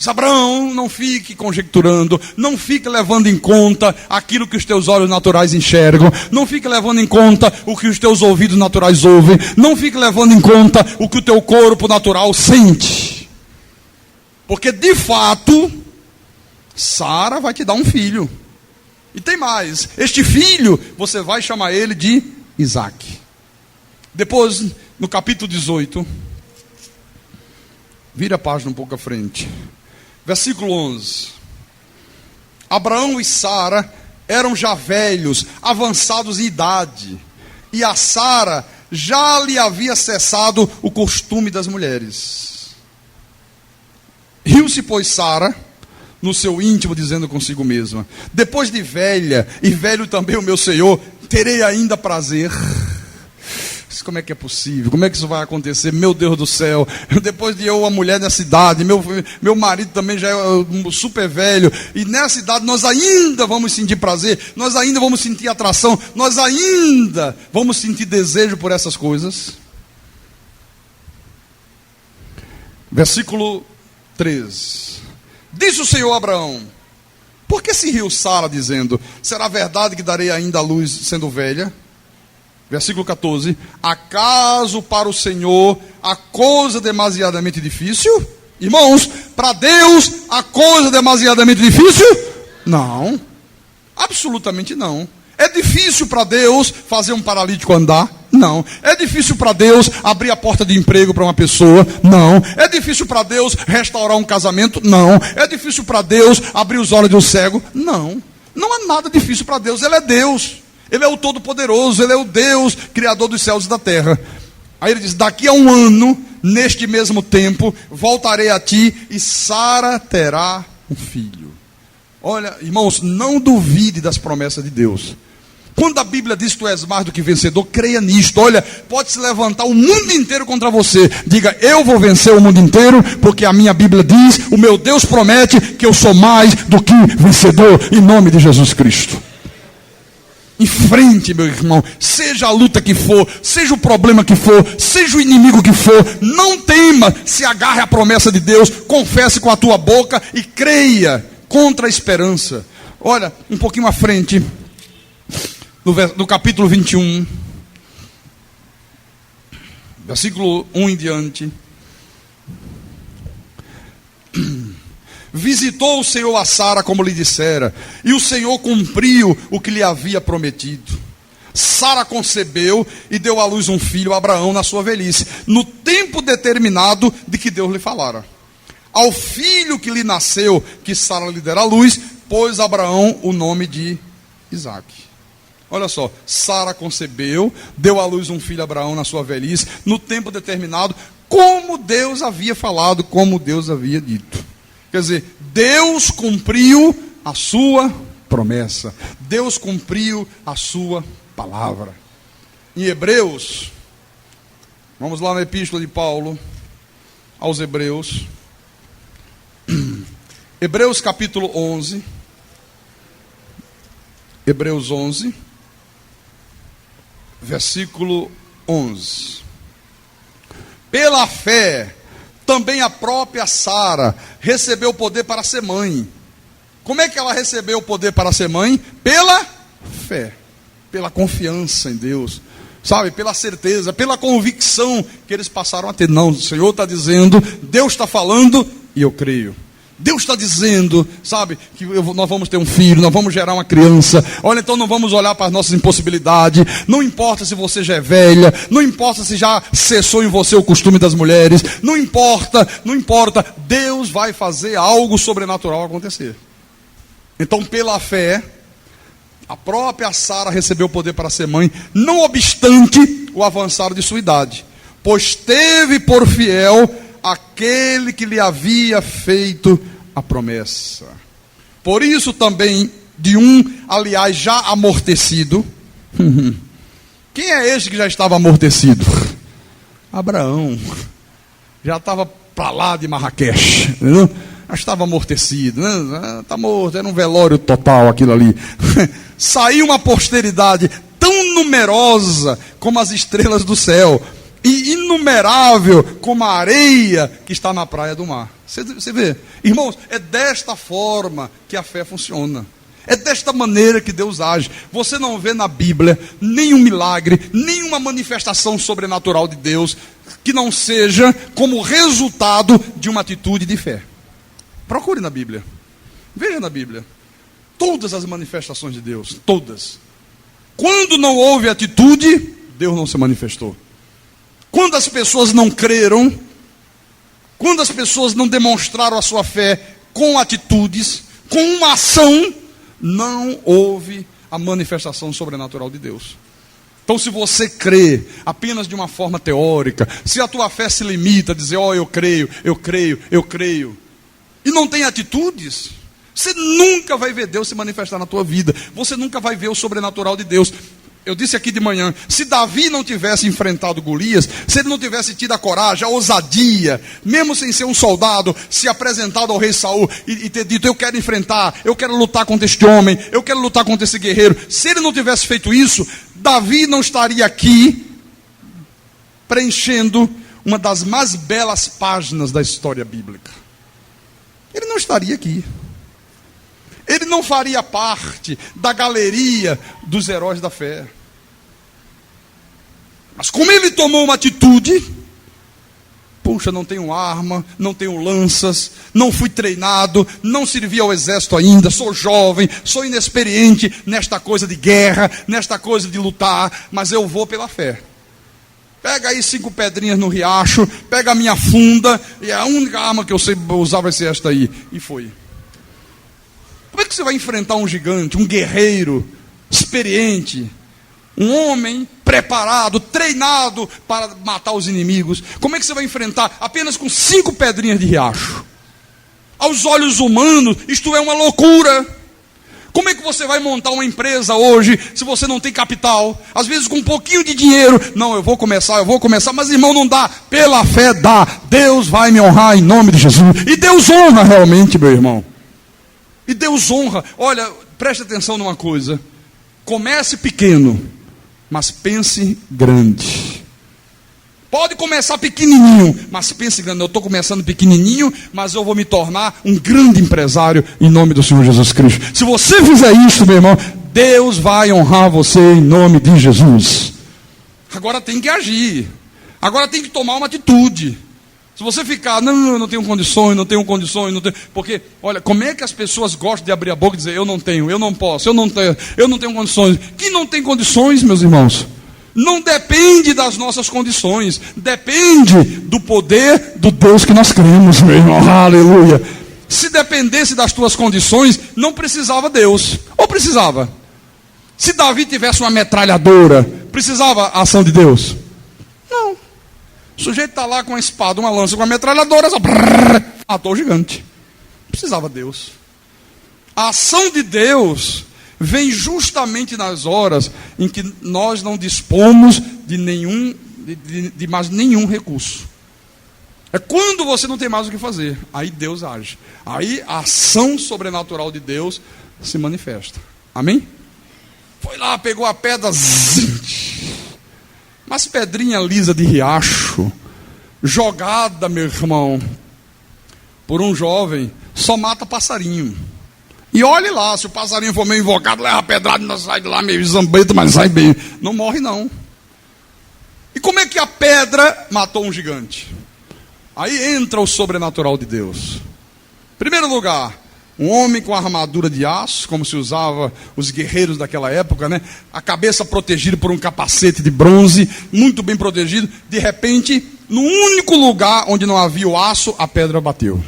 [SPEAKER 2] Abraão, não fique conjecturando, não fique levando em conta aquilo que os teus olhos naturais enxergam, não fique levando em conta o que os teus ouvidos naturais ouvem, não fique levando em conta o que o teu corpo natural sente. Porque de fato, Sara vai te dar um filho. E tem mais, este filho, você vai chamar ele de Isaque. Depois, no capítulo 18, vira a página um pouco à frente, versículo 11. Abraão e Sara eram já velhos, avançados em idade, e a Sara já lhe havia cessado o costume das mulheres. Riu-se, pois, Sara no seu íntimo, dizendo consigo mesma: depois de velha, e velho também o meu Senhor, terei ainda prazer. Como é que é possível? Como é que isso vai acontecer? Meu Deus do céu, depois de eu, a mulher nessa idade, meu marido também já é super velho, e nessa idade nós ainda vamos sentir prazer, nós ainda vamos sentir atração, nós ainda vamos sentir desejo por essas coisas. Versículo 13. Disse o Senhor a Abraão: por que se riu Sara, dizendo: será verdade que darei ainda a luz sendo velha? Versículo 14. Acaso para o Senhor a coisa demasiadamente difícil? Irmãos, para Deus a coisa demasiadamente difícil? Não, absolutamente não. É difícil para Deus fazer um paralítico andar? Não. É difícil para Deus abrir a porta de emprego para uma pessoa? Não. É difícil para Deus restaurar um casamento? Não. É difícil para Deus abrir os olhos de um cego? Não. Não há nada difícil para Deus. Ele é Deus. Ele é o Todo-Poderoso. Ele é o Deus, Criador dos céus e da terra. Aí ele diz: daqui a um ano, neste mesmo tempo, voltarei a ti e Sara terá um filho. Olha, irmãos, não duvide das promessas de Deus. Quando a Bíblia diz que tu és mais do que vencedor, creia nisto. Olha, pode se levantar o mundo inteiro contra você. Diga: eu vou vencer o mundo inteiro, porque a minha Bíblia diz, o meu Deus promete que eu sou mais do que vencedor, em nome de Jesus Cristo. Em frente, meu irmão, seja a luta que for, seja o problema que for, seja o inimigo que for, não tema, se agarre à promessa de Deus, confesse com a tua boca e creia contra a esperança. Olha, um pouquinho à frente, no capítulo 21, versículo 1 em diante. Visitou o Senhor a Sara como lhe dissera, e o Senhor cumpriu o que lhe havia prometido. Sara concebeu e deu à luz um filho a Abraão na sua velhice, no tempo determinado de que Deus lhe falara. Ao filho que lhe nasceu, que Sara lhe dera à luz, pôs Abraão o nome de Isaque. Olha só, Sara concebeu, deu à luz um filho a Abraão na sua velhice, no tempo determinado, como Deus havia falado, como Deus havia dito. Quer dizer, Deus cumpriu a sua promessa. Deus cumpriu a sua palavra. Em Hebreus, vamos lá na epístola de Paulo aos Hebreus. Hebreus capítulo 11. Hebreus 11, versículo 11. Pela fé, também a própria Sara recebeu poder para ser mãe. Como é que ela recebeu o poder para ser mãe? Pela fé, pela confiança em Deus, sabe, pela certeza, pela convicção que eles passaram a ter. Não, o Senhor está dizendo, Deus está falando e eu creio. Deus está dizendo, sabe, que nós vamos ter um filho, nós vamos gerar uma criança. Olha, então não vamos olhar para as nossas impossibilidades. Não importa se você já é velha, não importa se já cessou em você o costume das mulheres, não importa, não importa. Deus vai fazer algo sobrenatural acontecer. Então, pela fé, a própria Sara recebeu o poder para ser mãe, não obstante o avançar de sua idade, pois teve por fiel aquele que lhe havia feito a promessa. Por isso também, de um, aliás, já amortecido. Quem é este que já estava amortecido? Abraão. Já estava para lá de Marrakech, entendeu? Já estava amortecido, né? Está morto, era um velório total aquilo ali. Saiu uma posteridade tão numerosa como as estrelas do céu, e inumerável como a areia que está na praia do mar. Você vê, irmãos, é desta forma que a fé funciona. É desta maneira que Deus age. Você não vê na Bíblia nenhum milagre, nenhuma manifestação sobrenatural de Deus que não seja como resultado de uma atitude de fé. Procure na Bíblia. Veja na Bíblia. Todas as manifestações de Deus, todas. Quando não houve atitude, Deus não se manifestou. Quando as pessoas não creram, quando as pessoas não demonstraram a sua fé com atitudes, com uma ação, não houve a manifestação sobrenatural de Deus. Então, se você crê apenas de uma forma teórica, se a tua fé se limita a dizer, eu creio, e não tem atitudes, você nunca vai ver Deus se manifestar na tua vida. Você nunca vai ver o sobrenatural de Deus. Eu disse aqui de manhã, se Davi não tivesse enfrentado Golias, se ele não tivesse tido a coragem, a ousadia, mesmo sem ser um soldado, se apresentado ao rei Saul e ter dito, eu quero enfrentar, eu quero lutar contra este homem, eu quero lutar contra esse guerreiro. Se ele não tivesse feito isso, Davi não estaria aqui preenchendo uma das mais belas páginas da história bíblica. Ele não estaria aqui. Ele não faria parte da galeria dos heróis da fé. Mas como ele tomou uma atitude, puxa, não tenho arma, não tenho lanças, não fui treinado, não servi ao exército ainda, sou jovem, sou inexperiente nesta coisa de guerra, nesta coisa de lutar, mas eu vou pela fé. Pega aí 5 pedrinhas no riacho, pega a minha funda, e a única arma que eu sei usar vai ser esta aí. E foi. Como é que você vai enfrentar um gigante, um guerreiro, experiente, um homem preparado, treinado para matar os inimigos? Como é que você vai enfrentar apenas com 5 pedrinhas de riacho? Aos olhos humanos, isto é uma loucura. Como é que você vai montar uma empresa hoje, se você não tem capital? Às vezes com um pouquinho de dinheiro, não, eu vou começar, mas irmão, não dá, pela fé dá, Deus vai me honrar em nome de Jesus, e Deus honra realmente, meu irmão. E Deus honra. Olha, preste atenção numa coisa. Comece pequeno, mas pense grande. Pode começar pequenininho, mas pense grande. Eu estou começando pequenininho, mas eu vou me tornar um grande empresário em nome do Senhor Jesus Cristo. Se você fizer isso, meu irmão, Deus vai honrar você em nome de Jesus. Agora tem que agir. Agora tem que tomar uma atitude. Se você ficar, não, eu não tenho condições, porque, olha, como é que as pessoas gostam de abrir a boca e dizer, eu não tenho, eu não posso, eu não tenho condições. Quem não tem condições, meus irmãos, não depende das nossas condições, depende do poder do Deus que nós cremos, meu irmão, aleluia. Se dependesse das tuas condições, não precisava Deus, ou precisava? Se Davi tivesse uma metralhadora, precisava a ação de Deus? Não. O sujeito está lá com uma espada, uma lança, com uma metralhadora, só matou o gigante. Não precisava Deus. A ação de Deus vem justamente nas horas em que nós não dispomos de mais nenhum recurso. É quando você não tem mais o que fazer. Aí Deus age. Aí a ação sobrenatural de Deus se manifesta. Amém? Foi lá, pegou a pedra, mas pedrinha lisa de riacho, jogada, meu irmão, por um jovem, só mata passarinho. E olhe lá, se o passarinho for meio invocado, leva a pedrada, não sai de lá meio zambeta, mas sai bem. Não morre não. E como é que a pedra matou um gigante? Aí entra o sobrenatural de Deus. Em primeiro lugar, um homem com armadura de aço, como se usava os guerreiros daquela época, né? A cabeça protegida por um capacete de bronze, muito bem protegido. De repente, no único lugar onde não havia o aço, a pedra bateu.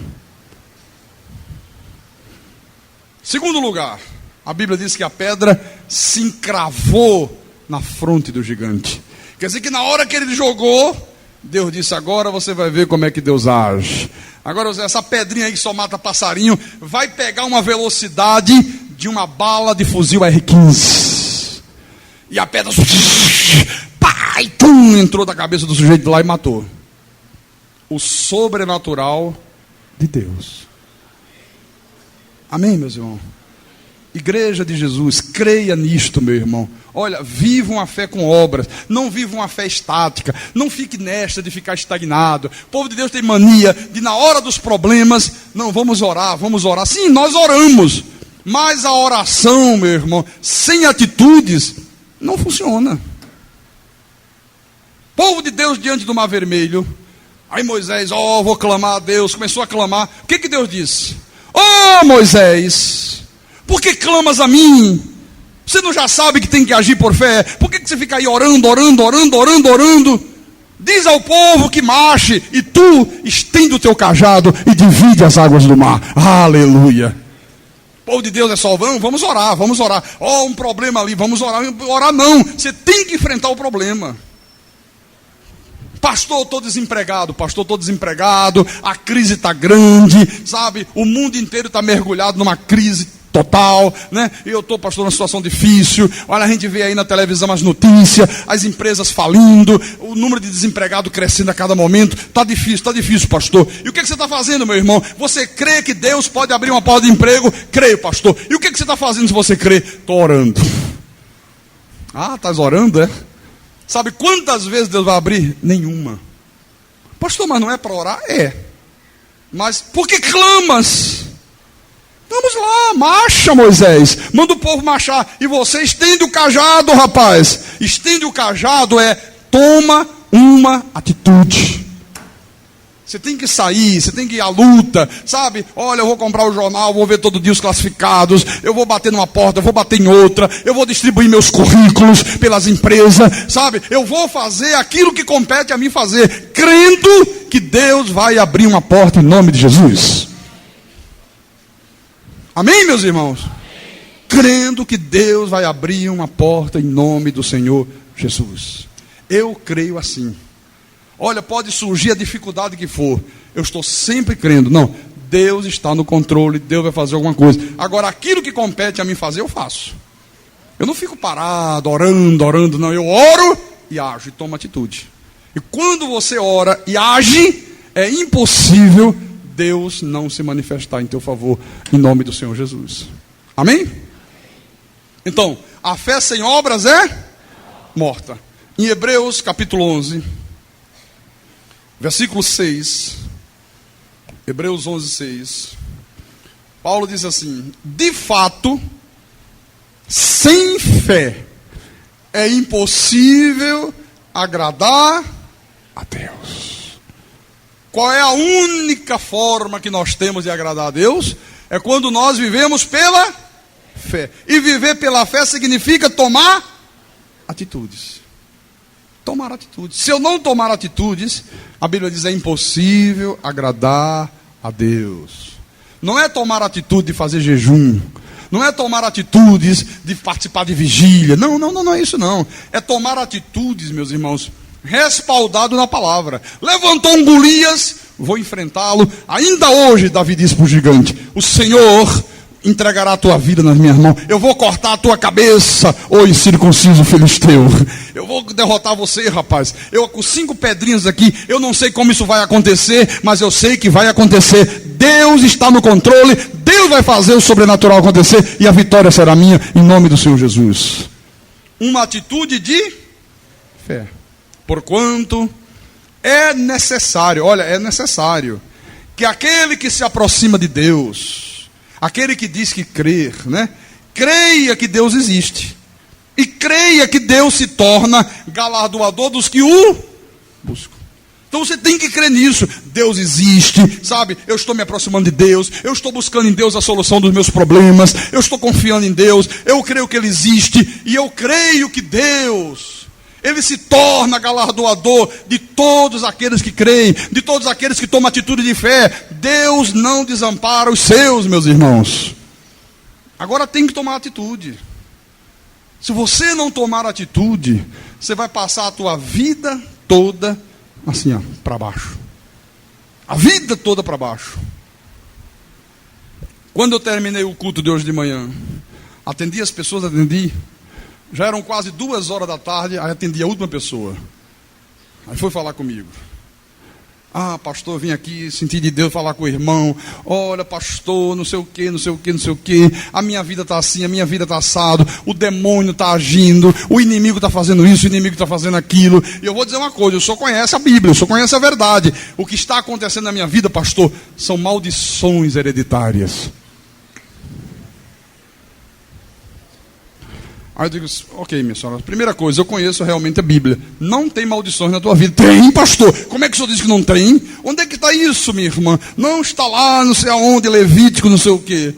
[SPEAKER 2] Segundo lugar, a Bíblia diz que a pedra se encravou na fronte do gigante. Quer dizer que na hora que ele jogou, Deus disse, agora você vai ver como é que Deus age. Agora essa pedrinha aí que só mata passarinho, vai pegar uma velocidade de uma bala de fuzil R-15. E a pedra, pá, e tum, entrou da cabeça do sujeito lá e matou. O sobrenatural de Deus. Amém, meus irmãos? Igreja de Jesus, creia nisto, meu irmão. Olha, viva uma fé com obras, não viva uma fé estática, não fique nesta de ficar estagnado. O povo de Deus tem mania de, na hora dos problemas, não, vamos orar. Sim, nós oramos, mas a oração, meu irmão, sem atitudes, não funciona. Povo de Deus diante do mar vermelho, aí Moisés, vou clamar a Deus, começou a clamar. O que Deus disse? Moisés, por que clamas a mim? Você não já sabe que tem que agir por fé? Por que você fica aí orando? Diz ao povo que marche, e tu estende o teu cajado e divide as águas do mar. Aleluia. O povo de Deus é só, vamos orar. Um problema ali, vamos orar. Orar não, você tem que enfrentar o problema. Pastor, eu estou desempregado. Pastor, estou desempregado. A crise está grande, sabe? O mundo inteiro está mergulhado numa crise total, né? E eu estou, pastor, numa situação difícil. Olha, a gente vê aí na televisão as notícias, as empresas falindo, o número de desempregados crescendo a cada momento. Está difícil, pastor. E o que você está fazendo, meu irmão? Você crê que Deus pode abrir uma porta de emprego? Creio, pastor. E o que você está fazendo se você crê? Estou orando. Ah, estás orando, é? Sabe quantas vezes Deus vai abrir? Nenhuma. Pastor, mas não é para orar? É. Mas por que clamas? Vamos lá, marcha, Moisés. Manda o povo marchar. E você estende o cajado, rapaz. Estende o cajado toma uma atitude. Você tem que sair, você tem que ir à luta, sabe? Olha, eu vou comprar o jornal, vou ver todo dia os classificados, eu vou bater numa porta, eu vou bater em outra, eu vou distribuir meus currículos pelas empresas, sabe? Eu vou fazer aquilo que compete a mim fazer, crendo que Deus vai abrir uma porta em nome de Jesus. Amém, meus irmãos? Crendo que Deus vai abrir uma porta em nome do Senhor Jesus. Eu creio assim. Olha, pode surgir a dificuldade que for, eu estou sempre crendo. Não, Deus está no controle, Deus vai fazer alguma coisa. Agora, aquilo que compete a mim fazer, eu faço. Eu não fico parado, orando, não. Eu oro e ajo e tomo atitude. E quando você ora e age, é impossível Deus não se manifestar em teu favor, em nome do Senhor Jesus. Amém? Então, a fé sem obras é morta. Em Hebreus capítulo 11, versículo 6, Hebreus 11, 6, Paulo diz assim: de fato, sem fé é impossível agradar a Deus. Qual é a única forma que nós temos de agradar a Deus? É quando nós vivemos pela fé. E viver pela fé significa tomar atitudes. Tomar atitudes. Se eu não tomar atitudes, a Bíblia diz, é impossível agradar a Deus. Não é tomar atitude de fazer jejum. Não é tomar atitudes de participar de vigília. Não é isso não. É tomar atitudes, meus irmãos, respaldado na palavra. Levantou um Golias, vou enfrentá-lo. Ainda hoje Davi disse para o gigante: o Senhor entregará a tua vida nas minhas mãos. Eu vou cortar a tua cabeça, ô incircunciso filisteu. Eu vou derrotar você, rapaz. Eu com 5 pedrinhas aqui, eu não sei como isso vai acontecer, mas eu sei que vai acontecer. Deus está no controle, Deus vai fazer o sobrenatural acontecer e a vitória será minha, em nome do Senhor Jesus. Uma atitude de fé. Porquanto é necessário, olha, é necessário que aquele que se aproxima de Deus, aquele que diz que crer, né, creia que Deus existe e creia que Deus se torna galardoador dos que o buscam. Então você tem que crer nisso. Deus existe, sabe? Eu estou me aproximando de Deus, eu estou buscando em Deus a solução dos meus problemas, eu estou confiando em Deus, eu creio que Ele existe e eu creio que Deus, Ele se torna galardoador de todos aqueles que creem, de todos aqueles que tomam atitude de fé. Deus não desampara os seus, meus irmãos. Agora tem que tomar atitude. Se você não tomar atitude, você vai passar a tua vida toda assim, ó, para baixo. A vida toda para baixo. Quando eu terminei o culto de hoje de manhã, atendi as pessoas, já eram quase 2 horas da tarde, aí atendi a última pessoa. Aí foi falar comigo. Ah, pastor, eu vim aqui, senti de Deus falar com o irmão. Olha, pastor, não sei o que. A minha vida está assim, a minha vida está assado. O demônio está agindo, o inimigo está fazendo isso, o inimigo está fazendo aquilo. E eu vou dizer uma coisa, eu só conheço a Bíblia, eu só conheço a verdade. O que está acontecendo na minha vida, pastor, são maldições hereditárias. Aí eu digo, ok, minha senhora, primeira coisa, eu conheço realmente a Bíblia. Não tem maldições na tua vida. Tem, pastor? Como é que o senhor diz que não tem? Onde é que está isso, minha irmã? Não está lá, não sei aonde, Levítico, não sei o quê.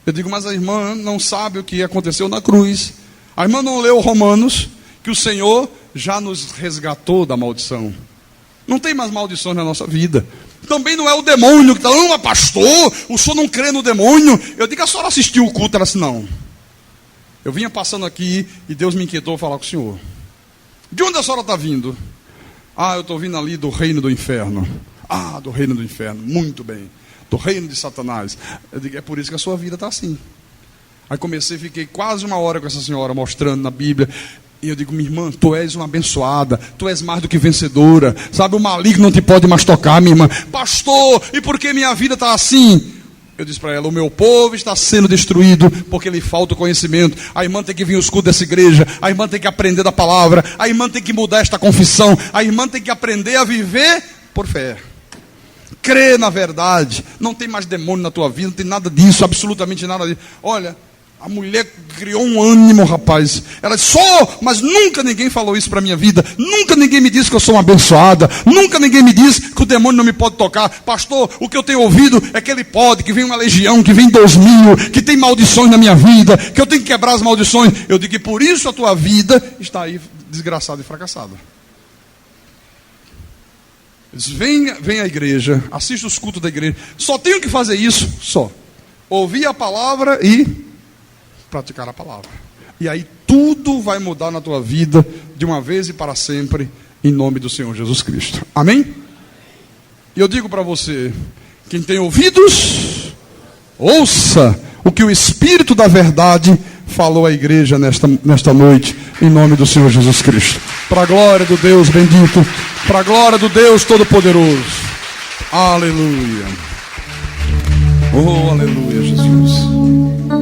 [SPEAKER 2] Eu digo, mas a irmã não sabe o que aconteceu na cruz. A irmã não leu Romanos, que o Senhor já nos resgatou da maldição. Não tem mais maldições na nossa vida. Também não é o demônio que está, não, pastor, o senhor não crê no demônio? Eu digo, a senhora assistiu o culto? Ela disse, não. Eu vinha passando aqui e Deus me inquietou a falar com o senhor. De onde a senhora está vindo? Eu estou vindo ali do reino do inferno. Do reino do inferno, muito bem. Do reino de Satanás. Eu digo, é por isso que a sua vida está assim. Aí fiquei quase 1 hora com essa senhora, mostrando na Bíblia. E eu digo, minha irmã, tu és uma abençoada, tu és mais do que vencedora. Sabe, o maligno não te pode mais tocar, minha irmã. Pastor, e por que minha vida está assim? Eu disse para ela, o meu povo está sendo destruído porque lhe falta o conhecimento. A irmã tem que vir aos cultos dessa igreja, a irmã tem que aprender da palavra, a irmã tem que mudar esta confissão, a irmã tem que aprender a viver por fé. Crê na verdade, não tem mais demônio na tua vida, não tem nada disso, absolutamente nada disso. Olha, a mulher criou um ânimo, rapaz. Ela disse, mas nunca ninguém falou isso para a minha vida. Nunca ninguém me disse que eu sou uma abençoada. Nunca ninguém me disse que o demônio não me pode tocar. Pastor, o que eu tenho ouvido é que ele pode, que vem uma legião, que vem 2000, que tem maldições na minha vida, que eu tenho que quebrar as maldições. Eu digo que por isso a tua vida está aí desgraçada e fracassada. Eu disse, vem à igreja, assista os cultos da igreja. Só tenho que fazer isso, só. Ouvir a palavra e praticar a palavra. E aí tudo vai mudar na tua vida de uma vez e para sempre, em nome do Senhor Jesus Cristo. Amém? E eu digo para você, quem tem ouvidos, ouça o que o Espírito da verdade falou à igreja nesta noite, em nome do Senhor Jesus Cristo. Para a glória do Deus bendito, para a glória do Deus Todo-Poderoso. Aleluia. Oh, aleluia, Jesus.